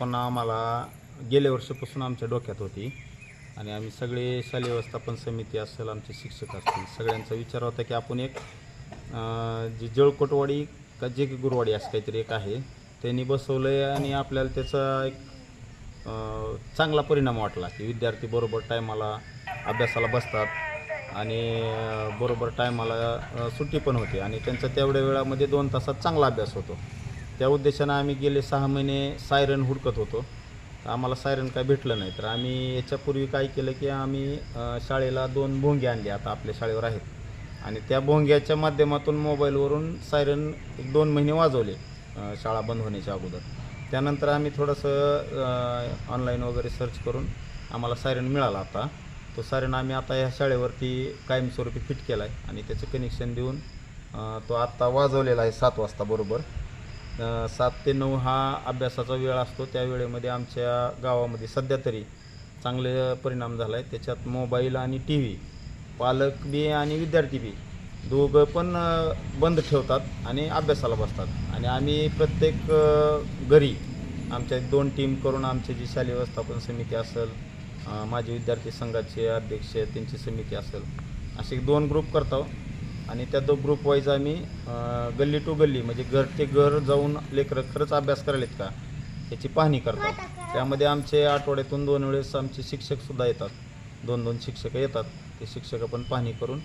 व्यवस्थापन आम्हाला गेल्या वर्षापासून आमच्या डोक्यात होती आणि आम्ही सगळे शालेय व्यवस्थापन समिती असेल, आमचे शिक्षक असतील, सगळ्यांचा विचार होता की आपण एक जी जळकोटवाडी का जे की गुरुवाडी असं काहीतरी एक आहे त्यांनी बसवलं आहे आणि आपल्याला त्याचा एक चांगला परिणाम वाटला की विद्यार्थी बरोबर टायमाला अभ्यासाला बसतात आणि बरोबर टायमाला सुट्टी पण होते आणि त्यांचा तेवढ्या वेळामध्ये 2 तासात चांगला अभ्यास होतो. त्या उद्देशानं आम्ही गेले 6 महिने सायरन हुडकत होतो. आम्हाला सायरन काय भेटलं नाही. तर आम्ही याच्यापूर्वी काय केलं की आम्ही शाळेला 2 भोंगे आणले, आता आपल्या शाळेवर आहेत आणि त्या भोंग्याच्या माध्यमातून मोबाईलवरून सायरन 1-2 महिने वाजवले शाळा बंद होण्याच्या अगोदर. त्यानंतर आम्ही थोडंसं ऑनलाईन वगैरे सर्च करून आम्हाला सायरन मिळाला. आता तो सायरन आम्ही आता ह्या शाळेवरती कायमस्वरूपी फिट केला आहे आणि त्याचं कनेक्शन देऊन तो आत्ता वाजवलेला आहे 7 वाजता बरोबर. 7 ते 9 हा अभ्यासाचा वेळ असतो. त्या वेळेमध्ये आमच्या गावामध्ये सध्या तरी चांगले परिणाम झाला आहे. त्याच्यात मोबाईल आणि टी व्ही पालक बी आणि विद्यार्थी बी दोघं पण बंद ठेवतात आणि अभ्यासाला बसतात आणि आम्ही प्रत्येक घरी आमच्या 2 टीम करून आमची जी शालेय व्यवस्थापन समिती असेल, माझे विद्यार्थी संघाचे अध्यक्ष त्यांची समिती असेल, असे 2 ग्रुप करतो आणि त्या 2 ग्रुप वाईज आम्ही गल्ली टू गल्ली म्हणजे घर ते घर जाऊन लेकरं खरंच अभ्यास करायलेत का याची पाहणी करतो. त्यामध्ये आमचे आठवड्यातून 2 वेळेस आमचे शिक्षकसुद्धा येतात, 2-2 शिक्षक येतात. ते शिक्षक पण पाहणी करून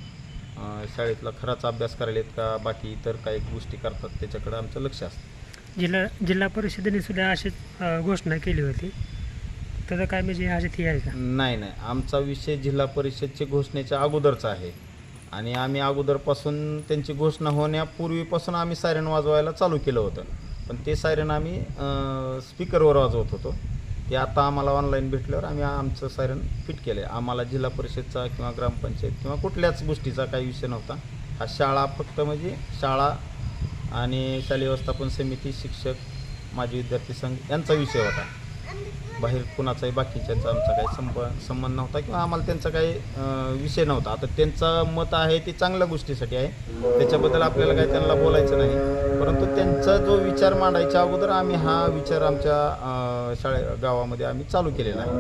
शाळेतला खराच अभ्यास करायलेत का बाकी इतर काही गोष्टी करतात त्याच्याकडे आमचं लक्ष असतं. जिल्हा परिषदेने सुद्धा अशीच घोषणा केली होती, त्याचं काय म्हणजे ह्याच्यात हे आहे का? नाही, आमचा विषय जिल्हा परिषदच्या घोषणेच्या अगोदरचा आहे आणि आम्ही अगोदरपासून त्यांची घोषणा होण्यापूर्वीपासून आम्ही सायरन वाजवायला चालू केलं होतं. पण ते सायरन आम्ही स्पीकरवर वाजवत होतो. ते आता आम्हाला ऑनलाईन भेटल्यावर आम्ही आमचं सायरन फिट केलं आहे. आम्हाला जिल्हा परिषदचा किंवा ग्रामपंचायत किंवा कुठल्याच गोष्टीचा काही विषय नव्हता. हा शाळा फक्त म्हणजे शाळा आणि शालेय व्यवस्थापन समिती, शिक्षक, माजी विद्यार्थी संघ यांचा विषय होता. बाहेर कुणाचाही बाकीच्यांचा आमचा काही संबंध नव्हता किंवा आम्हाला त्यांचा काही विषय नव्हता. आता त्यांचं मत आहे ते चांगल्या गोष्टीसाठी आहे, त्याच्याबद्दल आपल्याला काही त्यांना बोलायचं नाही. परंतु त्यांचा जो विचार मांडायच्या अगोदर आम्ही हा विचार आमच्या गावामध्ये आम्ही चालू केलेला आहे.